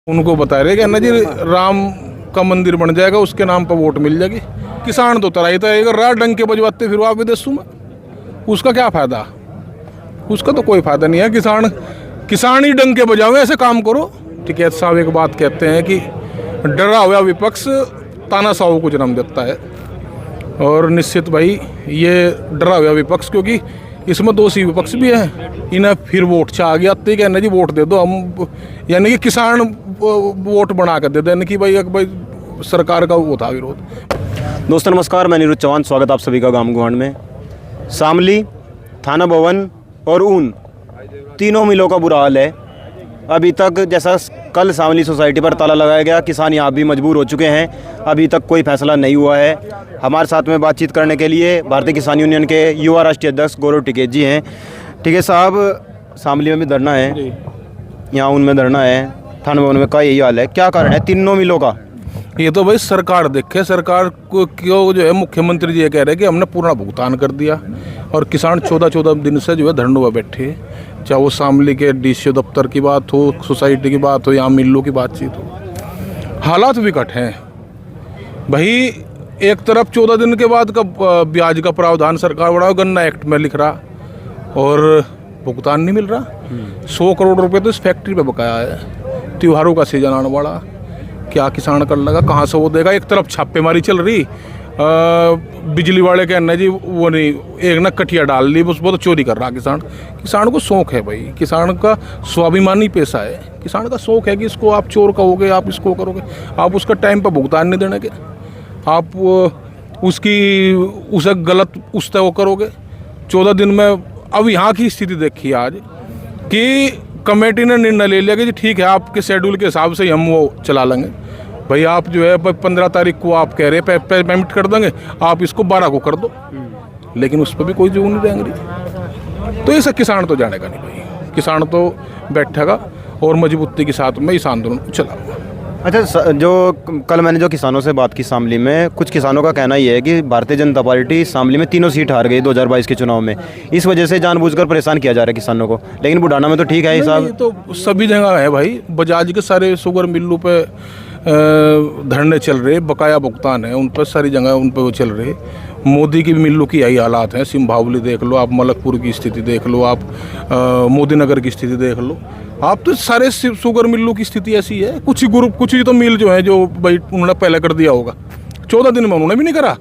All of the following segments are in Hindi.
उनको बता रहे कि ना जी राम का मंदिर बन जाएगा, उसके नाम पर वोट मिल जाएगी। किसान तो तराई तराई रहा डंके बजवाते फिर आप विदेशों में, उसका क्या फायदा? उसका तो कोई फायदा नहीं है। किसान ही डंके बजावे, ऐसे काम करो। टिकैत साहब एक बात कहते हैं कि डरा हुआ विपक्ष तानाशाह को जन्म देता है, और निश्चित भाई ये डरा हुआ विपक्ष, क्योंकि इसमें दोषी विपक्ष भी है। इन्हें फिर वोट चाह गया तो कहना जी वोट दे दो हम, यानी कि किसान वोट बना कर दे दें कि भाई सरकार का वो था विरोध। दोस्तों नमस्कार, मैं निरुद्ध चौहान, स्वागत आप सभी का गांव गुहान में। शामली, थाना भवन और ऊन तीनों मिलों का बुरा हाल है। अभी तक जैसा कल शामली सोसाइटी पर ताला लगाया गया, किसान यहाँ भी मजबूर हो चुके हैं। अभी तक कोई फैसला नहीं हुआ है। हमारे साथ में बातचीत करने के लिए भारतीय किसान यूनियन के युवा राष्ट्रीय अध्यक्ष गौरव टिकैत जी हैं। टिकैत साहब, शामली में भी धरना है, यहाँ उनमें धरना है, थाना भवन में का यही हाल है, क्या कारण है तीनों मिलों का? ये तो भाई सरकार देखे, सरकार को क्यों जो है मुख्यमंत्री जी ये कह रहे हैं कि हमने पूरा भुगतान कर दिया, और किसान 14 दिन से जो है धरनों में बैठे, चाहे वो शामली के डीसीओ दफ्तर की बात हो, सोसाइटी की बात हो, या मिलों की बातचीत हो। हालात विकट हैं भाई। एक तरफ 14 दिन के बाद का ब्याज का प्रावधान सरकार बढ़ाओ, गन्ना एक्ट में लिख रहा, और भुगतान नहीं मिल रहा। 100 करोड़ रुपए तो इस फैक्ट्री पे बकाया है। त्योहारों का सीजन आने वाला, क्या किसान कर लगा, कहाँ से वो देगा? एक तरफ छापेमारी चल रही, बिजली वाले कहना जी वो नहीं, एक ना कटिया डाल ली, वो तो चोरी कर रहा किसान को शौक है भाई, किसान का स्वाभिमानी पेशा है। किसान का शौक है कि इसको आप चोर कहोगे, आप इसको करोगे, आप उसका टाइम पर भुगतान नहीं देने के, आप उसे गलत उससे वो करोगे 14 दिन में। अब यहाँ की स्थिति देखिए आज कि कमेटी ने निर्णय ले लिया कि जी ठीक है, आपके शेड्यूल के हिसाब से ही हम वो चला लेंगे भाई। आप जो है 15 तारीख को आप कह रहे हैं पेमेंट कर देंगे, आप इसको 12 को कर दो, लेकिन उस पर भी कोई जो नहीं देंगे। तो ऐसा किसान तो जानेगा नहीं भाई, किसान तो बैठेगा और मजबूती के साथ में इस आंदोलन को चलाएगा। अच्छा, जो कल मैंने जो किसानों से बात की शामली में, कुछ किसानों का कहना ये है कि भारतीय जनता पार्टी शामली में तीनों सीट हार गई 2022 के चुनाव में, इस वजह से जानबूझकर परेशान किया जा रहा है किसानों को। लेकिन बुढ़ाना में तो ठीक है हिसाब, तो सभी जगह है भाई। बजाज के सारे शुगर मिलों पे धरने चल रहे, बकाया भुगतान है उन पर, सारी जगह उन पर वो चल रहे। मोदी की मिलों की यही हालात हैं। सिंभावली देख लो आप, मलकपुर की स्थिति देख लो आप, मोदी नगर की स्थिति देख लो आप, तो सारे शुगर मिलों की स्थिति ऐसी है। कुछ ही तो मिल जो है जो भाई उन्होंने पहले कर दिया होगा, 14 दिन में उन्होंने भी नहीं करा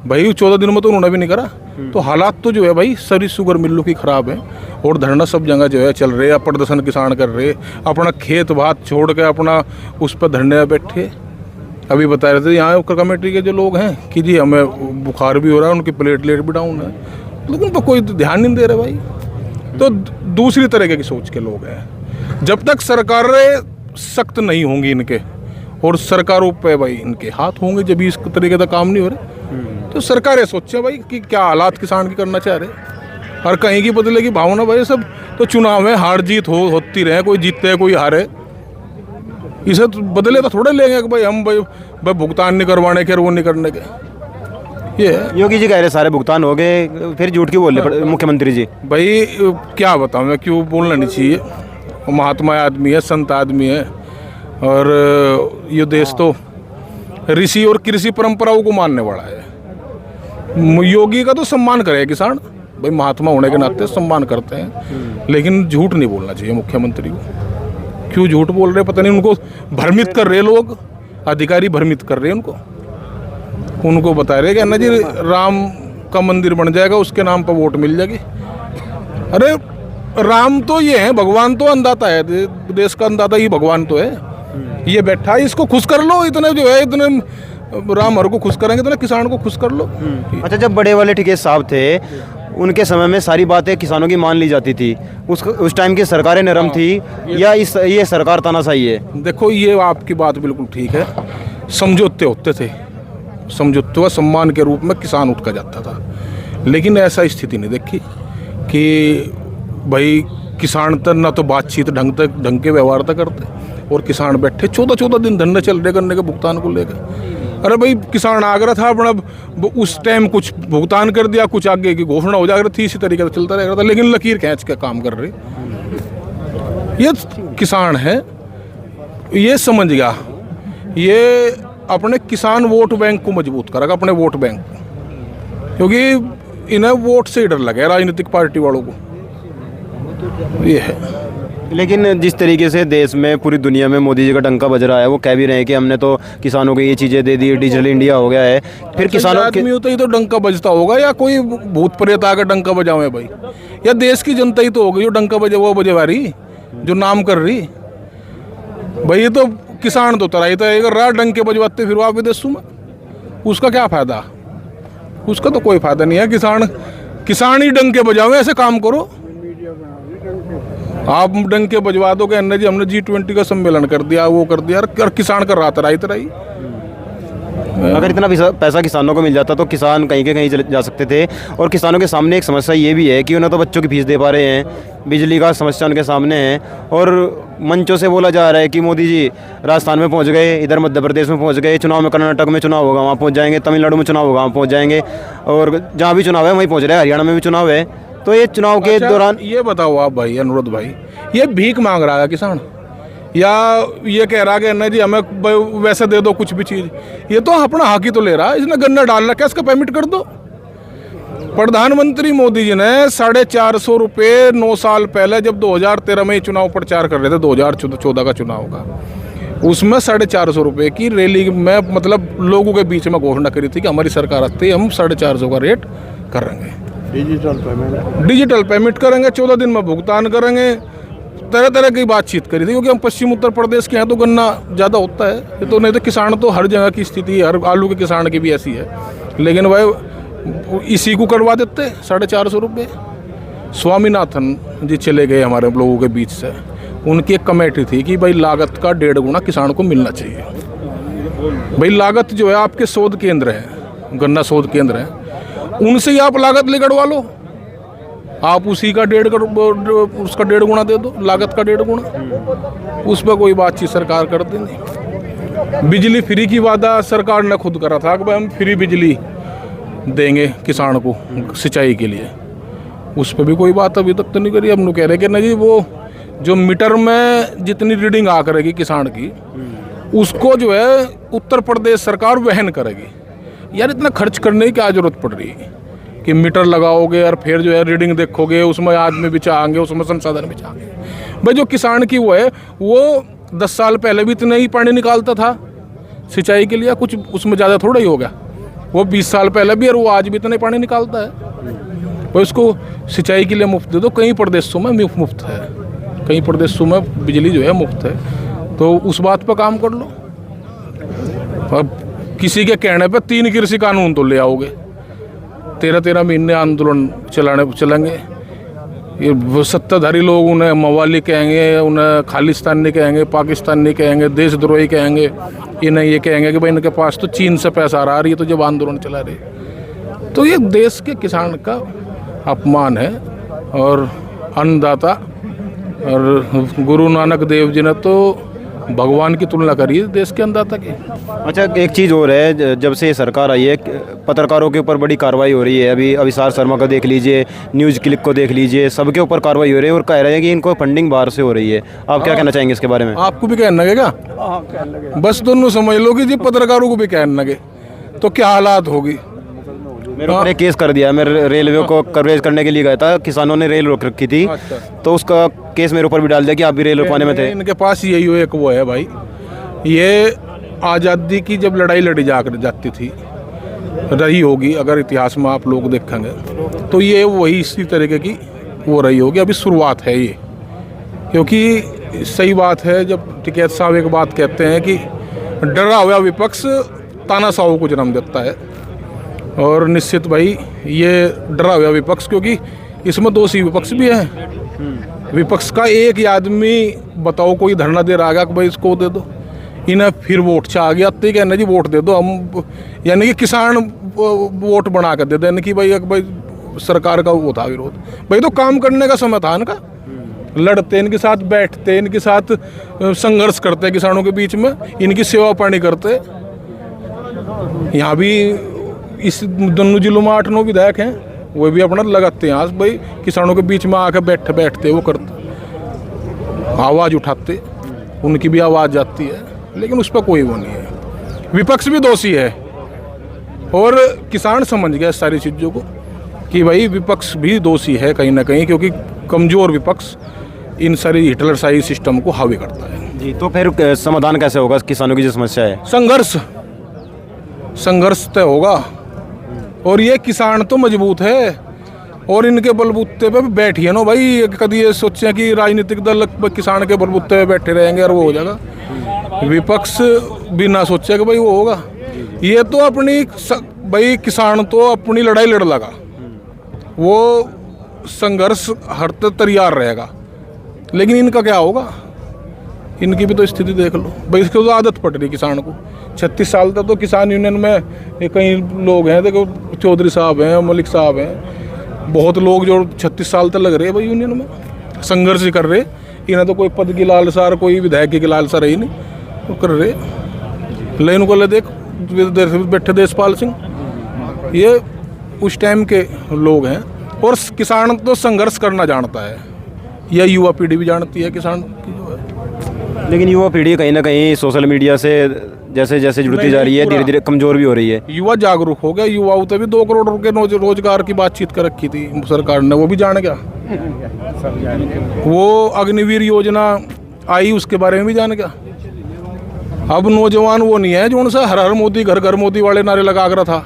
भाई, 14 दिन में तो उन्होंने भी नहीं करा। तो हालात तो जो है भाई सारी शुगर मिलों की खराब है, और धरना सब जगह जो है चल रहे हैं। प्रदर्शन किसान कर रहे, अपना खेत भात छोड़ के अपना उस पर धरने में बैठे। अभी बता रहे थे यहाँ कमेटी के जो लोग हैं कि जी हमें बुखार भी हो रहा है, उनकी प्लेटलेट भी डाउन है, लेकिन उन पर कोई ध्यान नहीं दे रहे भाई। तो दूसरी तरीके की सोच के लोग हैं। जब तक सरकारें सख्त नहीं होंगी इनके, और सरकारों पे भाई इनके हाथ होंगे, जब इस तरीके का काम नहीं हो रहा, तो सरकारें सोचे भाई कि क्या हालात किसान की करना चाह रहे, और कहीं की बदले की भावना भाई। सब तो चुनाव में हार जीत होती रहे, कोई जीतते कोई हारे, इसे तो बदले तो थोड़े लेंगे कि भाई हम भाई भुगतान नहीं करवाने के और वो नहीं करने के। ये योगी जी कह रहे सारे भुगतान हो गए, फिर झूठ क्यों बोल रहे मुख्यमंत्री जी? भाई क्या बताऊँ मैं, क्यों बोलना नहीं चाहिए। महात्मा आदमी है, संत आदमी है, और ये देश तो ऋषि और कृषि परंपराओं को मानने वाला है। योगी का तो सम्मान करे किसान भाई, महात्मा होने के नाते सम्मान करते हैं, लेकिन झूठ नहीं बोलना चाहिए मुख्यमंत्री को। क्यों झूठ बोल रहे पता नहीं, उनको भ्रमित कर रहे लोग, अधिकारी भ्रमित कर रहे हैं उनको बता रहे कि ना जी राम का मंदिर बन जाएगा, उसके नाम पर वोट मिल जाएगी। अरे राम तो ये है, भगवान तो अन्नदाता है, देश का अन्नदाता ही भगवान तो है। ये बैठा है, इसको खुश कर लो। इतने जो है, इतने राम हर को खुश करेंगे तो किसान को खुश कर लो। अच्छा, जब बड़े वाले टिकैत साहब थे, उनके समय में सारी बातें किसानों की मान ली जाती थी, उस टाइम की सरकारें नरम थी, या ये सरकार तानाशाही है? देखो, ये आपकी बात बिल्कुल ठीक है। समझौते होते थे, समझौते व सम्मान के रूप में किसान उठ कर जाता था, लेकिन ऐसा स्थिति नहीं देखी कि भाई किसान तक ना तो बातचीत ढंग के व्यवहार तक करते, और किसान बैठे 14 दिन धरने चल रहे करने के भुगतान को लेकर। अरे भाई किसान आगरा था अपना, उस टाइम कुछ भुगतान कर दिया, कुछ आगे की घोषणा हो जाएगी थी, इसी तरीके से चलता रहेगा था, लेकिन लकीर खींच के काम कर रहे। ये किसान है, ये समझ गया, ये अपने किसान वोट बैंक को मजबूत करेगा, अपने वोट बैंक को, क्योंकि इन्हें वोट से ही डर लगे राजनीतिक पार्टी वालों को, ये है। लेकिन जिस तरीके से देश में पूरी दुनिया में मोदी जी का डंका बज रहा है, वो कह भी रहे हैं कि हमने तो किसानों को ये चीज़ें दे दी, डिजिटल इंडिया हो गया है, फिर किसानों के आदमी होता ही तो डंका बजता होगा, या कोई भूत प्रेत आकर डंका बजावे भाई, या देश की जनता ही तो होगी जो डंका बजे, वो बजेवारी जो नाम कर रही भाई। ये तो किसान तो तराई तो अगर रात डंके बजवाते फिर आप विदेशों में, उसका क्या फायदा? उसका तो कोई फायदा नहीं है। किसान ही डंके बजावे, ऐसे काम करो। आप डंके बजवा दो कि अन्ना जी हमने G20 का सम्मेलन कर दिया, वो कर दिया, और किसान कर रहा तराई। अगर इतना पैसा किसानों को मिल जाता तो किसान कहीं के कहीं जा सकते थे। और किसानों के सामने एक समस्या ये भी है कि उन्हें तो बच्चों की फीस दे पा रहे हैं, बिजली का समस्या उनके सामने है, और मंचों से बोला जा रहा है कि मोदी जी राजस्थान में पहुंच गए, इधर मध्य प्रदेश में पहुंच गए, चुनाव में कर्नाटक में चुनाव होगा वहाँ पहुँच जाएंगे, तमिलनाडु में चुनाव होगा वहाँ पहुँच जाएंगे, और जहाँ भी चुनाव है वहीं पहुँच रहे हैं, हरियाणा में भी चुनाव है। तो ये चुनाव के दौरान ये बताओ आप भाई, अनुरोध भाई, ये भीख मांग रहा है किसान, या ये कह रहा है नहीं जी हमें वैसे दे दो कुछ भी चीज़? ये तो अपना हक ही तो ले रहा है, इसने गन्ना डाल रखा है, इसका पेमेंट कर दो। प्रधानमंत्री मोदी जी ने 450 रुपये 9 साल पहले, जब 2013 में चुनाव प्रचार कर रहे थे, 2014 का चुनाव का, उसमें 450 रुपये की रैली में मतलब लोगों के बीच में घोषणा करी थी कि हमारी सरकार आती है हम 450 का रेट करेंगे, डिजिटल पेमेंट करेंगे, 14 दिन में भुगतान करेंगे, तरह तरह की बातचीत करी थी। क्योंकि हम पश्चिम उत्तर प्रदेश के यहाँ तो गन्ना ज़्यादा होता है, ये तो नहीं तो किसान तो हर जगह की स्थिति, हर आलू के किसान की भी ऐसी है। लेकिन भाई इसी को करवा देते 450 रुपये। स्वामीनाथन जी चले गए हमारे लोगों के बीच से, उनकी एक कमेटी थी कि भाई लागत का 1.5 गुना किसान को मिलना चाहिए। भाई लागत जो है आपके शोध केंद्र है, गन्ना शोध केंद्र है, उनसे ही आप लागत निकलवा लो, आप उसी का 1.5 गुना दे दो, लागत का 1.5 गुना, उस पर कोई बातचीत सरकार कर देंगे। बिजली फ्री की वादा सरकार ने खुद करा था कि भाई हम फ्री बिजली देंगे किसान को सिंचाई के लिए, उस पर भी कोई बात अभी तक तो नहीं करी। हम लोग कह रहे कि नहीं जी वो जो मीटर में जितनी रीडिंग आ करेगी किसान की, उसको जो है उत्तर प्रदेश सरकार वहन करेगी। यार इतना खर्च करने की क्या जरूरत पड़ रही है कि मीटर लगाओगे और फिर जो है रीडिंग देखोगे, उसमें आदमी बिछाएंगे, उसमें संसाधन बिछाएंगे। भाई जो किसान की वो है, वो 10 साल पहले भी इतना ही पानी निकालता था सिंचाई के लिए, कुछ उसमें ज़्यादा थोड़ा ही होगा। वो 20 साल पहले भी और वो आज भी इतना ही पानी निकालता है। भाई उसको सिंचाई के लिए मुफ्त दे दो। कई प्रदेशों में मुफ्त है, कई प्रदेशों में बिजली जो है मुफ्त है, तो उस बात पर काम कर लो। अब किसी के कहने पर 3 कृषि कानून तो ले आओगे, 13 महीने आंदोलन चलेंगे। ये सत्ताधारी लोग उन्हें मवाली कहेंगे, उन्हें खालिस्तानी कहेंगे, पाकिस्तानी कहेंगे, देशद्रोही कहेंगे, इन्हें ये कहेंगे कि भाई इनके पास तो चीन से पैसा आ रहा है, ये तो जब आंदोलन चला रहे। तो ये देश के किसान का अपमान है। और अन्नदाता, और गुरु नानक देव जी ने तो भगवान की तुलना करी है देश के अन्नदाता की। अच्छा, एक चीज़ और है, जब से ये सरकार आई है पत्रकारों के ऊपर बड़ी कार्रवाई हो रही है। अभी अविसार शर्मा का देख लीजिए, न्यूज़ क्लिक को देख लीजिए, सबके ऊपर कार्रवाई हो रही है और कह रहे हैं कि इनको फंडिंग बाहर से हो रही है। आप क्या कहना चाहेंगे इसके बारे में? आपको भी कहने लगेगा? बस दोनों समझ लो कि जी पत्रकारों को भी कहने लगे तो क्या हालात होगी। मेरे ऊपर एक केस कर दिया, मैं रेलवे को कवरेज करने के लिए गया था, किसानों ने रेल रोक रखी थी, तो उसका केस मेरे ऊपर भी डाल दिया कि आप भी रेल रोकवाने में थे। इनके पास यही एक वो है भाई, ये आज़ादी की जब लड़ाई लड़ी जाती थी, रही होगी, अगर इतिहास में आप लोग देखेंगे तो ये वही इसी तरीके की वो रही होगी। अभी शुरुआत है ये, क्योंकि सही बात है जब टिकैत साहब एक बात कहते हैं कि डरा हुआ विपक्ष तानाशाहों को जन्म देता है। और निश्चित भाई ये डरा हुआ विपक्ष, क्योंकि इसमें 2 विपक्ष भी हैं। विपक्ष का एक ही आदमी बताओ कोई धरना दे रहा है कि भाई इसको दे दो, इन्हें फिर वोट चाह गया, तो कहना जी वोट दे दो हम, यानी कि किसान वोट बना कर दे दो, यानी कि भाई सरकार का वो था विरोध। भाई तो काम करने का समय था इनका, लड़ते इनके साथ, बैठते इनके साथ, संघर्ष करते किसानों के बीच में, इनकी सेवा पानी करते। यहाँ भी इस दोनों जिलों में 8-9 विधायक हैं, वो भी अपना लगाते हैं आज भाई किसानों के बीच में आकर बैठते वो करते, आवाज़ उठाते। उनकी भी आवाज़ जाती है, लेकिन उस पर कोई वो नहीं है। विपक्ष भी दोषी है और किसान समझ गया सारी चीज़ों को कि भाई विपक्ष भी दोषी है कहीं ना कहीं, क्योंकि कमज़ोर विपक्ष इन सारी हिटलरशाही सिस्टम को हावी करता है। जी, तो फिर समाधान कैसे होगा किसानों की जो समस्या है? संघर्ष तय होगा, और ये किसान तो मजबूत है और इनके बलबूते पे बैठिए ना भाई। कभी ये सोचे कि राजनीतिक दल किसान के बलबूते पे बैठे रहेंगे और वो हो जाएगा। विपक्ष भी ना सोचे कि भाई वो होगा। ये तो अपनी भाई किसान तो अपनी लड़ाई लड़ लगा, वो संघर्ष हर तैयार रहेगा, लेकिन इनका क्या होगा? इनकी भी तो स्थिति देख लो भाई। इसको तो आदत पड़ रही किसान को। 36 साल तक तो किसान यूनियन में कई लोग हैं, देखो चौधरी साहब हैं, मलिक साहब हैं, बहुत लोग जो 36 साल तक लग रहे हैं भाई यूनियन में, संघर्ष कर रहे। इन्हें तो कोई पद की लालसा और कोई विधायक की लालसा रही नहीं, वो कर रहे। लेकिन को ले देख बैठे देशपाल सिंह, ये उस टाइम के लोग हैं। और किसान तो संघर्ष करना जानता है, यह युवा पीढ़ी भी जानती है किसान की जो है। लेकिन युवा पीढ़ी कहीं ना कहीं सोशल मीडिया से जैसे जैसे जुड़ती जा रही है, धीरे धीरे कमज़ोर भी हो रही है। युवा जागरूक हो गया। युवाओं से भी 2 करोड़ के रोजगार की बातचीत कर रखी थी सरकार ने, वो भी जान गया। वो अग्निवीर योजना आई, उसके बारे में भी जान गया। अब नौजवान वो नहीं है जो उनसे हर हर मोदी, घर घर मोदी वाले नारे लगा कर था।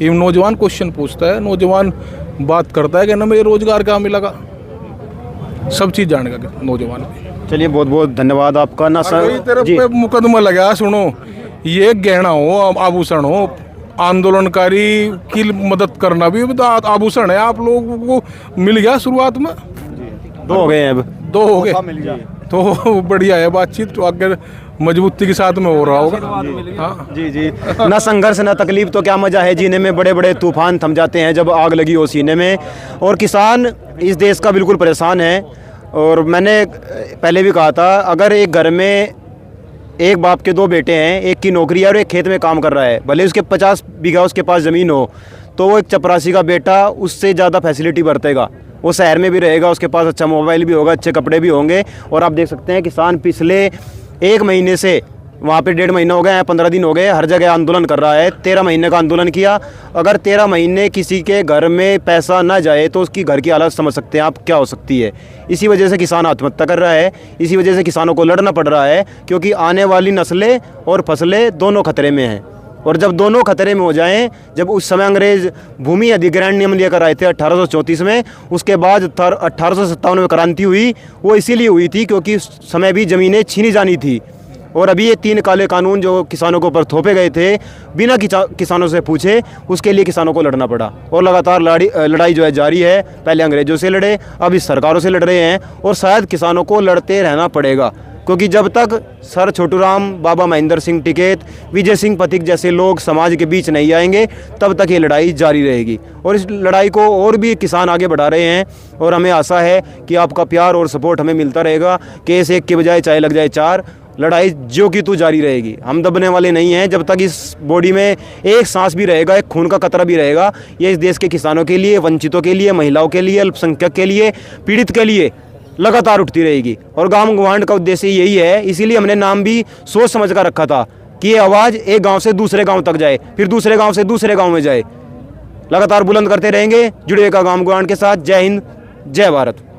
ये नौजवान क्वेश्चन पूछता है, नौजवान बात करता है कि ना मेरे रोजगार क्या मिलेगा, सब चीज़ जानेगा नौजवान। चलिए, बहुत बहुत धन्यवाद आपका ना सर। तेरे पे मुकदमा लगा, सुनो, ये गहना हो, आभूषण हो, आंदोलनकारी की मदद करना भी आभूषण है। आप लोगों को मिल गया शुरुआत में, 2 हो गए हैं, अब 2 हो गए तो बढ़िया है। बातचीत तो आगे मजबूती के साथ में हो रहा होगा। हाँ जी जी। ना संघर्ष ना तकलीफ तो क्या मजा है जीने में। बड़े बड़े तूफान थम जाते हैं जब आग लगी हो सीने में। और किसान इस देश का बिल्कुल परेशान है। और मैंने पहले भी कहा था, अगर एक घर में एक बाप के 2 बेटे हैं, एक की नौकरी है और एक खेत में काम कर रहा है, भले उसके 50 बीघा उसके पास ज़मीन हो, तो वो एक चपरासी का बेटा उससे ज़्यादा फैसिलिटी बरतेगा। वो शहर में भी रहेगा, उसके पास अच्छा मोबाइल भी होगा, अच्छे कपड़े भी होंगे। और आप देख सकते हैं किसान पिछले 1 महीने से, वहाँ पे 1.5 महीना हो गया है, 15 दिन हो गए, हर जगह आंदोलन कर रहा है। 13 महीने का आंदोलन किया। अगर 13 महीने किसी के घर में पैसा ना जाए तो उसकी घर की हालत समझ सकते हैं आप क्या हो सकती है। इसी वजह से किसान आत्महत्या कर रहा है, इसी वजह से किसानों को लड़ना पड़ रहा है, क्योंकि आने वाली नस्लें और फसलें दोनों खतरे में हैं। और जब दोनों खतरे में हो जाएं, जब उस समय अंग्रेज़ भूमि अधिग्रहण नियम लेकर आए थे 1834 में, उसके बाद 1857 में क्रांति हुई। वो इसीलिए हुई थी क्योंकि उस समय भी ज़मीनें छीनी जानी थी। और अभी ये 3 काले कानून जो किसानों के ऊपर थोपे गए थे बिना किसानों से पूछे, उसके लिए किसानों को लड़ना पड़ा। और लगातार लड़ाई जो है जारी है। पहले अंग्रेज़ों से लड़े, अब इस सरकारों से लड़ रहे हैं, और शायद किसानों को लड़ते रहना पड़ेगा, क्योंकि जब तक सर छोटूराम, बाबा महेंद्र सिंह टिकैत, विजय सिंह पथिक जैसे लोग समाज के बीच नहीं आएंगे, तब तक ये लड़ाई जारी रहेगी। और इस लड़ाई को और भी किसान आगे बढ़ा रहे हैं, और हमें आशा है कि आपका प्यार और सपोर्ट हमें मिलता रहेगा। केस 1 के बजाय चाहे लग जाए 4, लड़ाई जो कि तू जारी रहेगी। हम दबने वाले नहीं हैं। जब तक इस बॉडी में एक सांस भी रहेगा, एक खून का कतरा भी रहेगा, ये इस देश के किसानों के लिए, वंचितों के लिए, महिलाओं के लिए, अल्पसंख्यक के लिए, पीड़ित के लिए लगातार उठती रहेगी। और गांव गवांड का उद्देश्य यही है। इसीलिए हमने नाम भी सोच समझ कर रखा था कि ये आवाज़ एक गांव से दूसरे गांव तक जाए, फिर दूसरे गांव से दूसरे गांव में जाए। लगातार बुलंद करते रहेंगे। जुड़िएगा गांव गवांड के साथ। जय हिंद, जय भारत।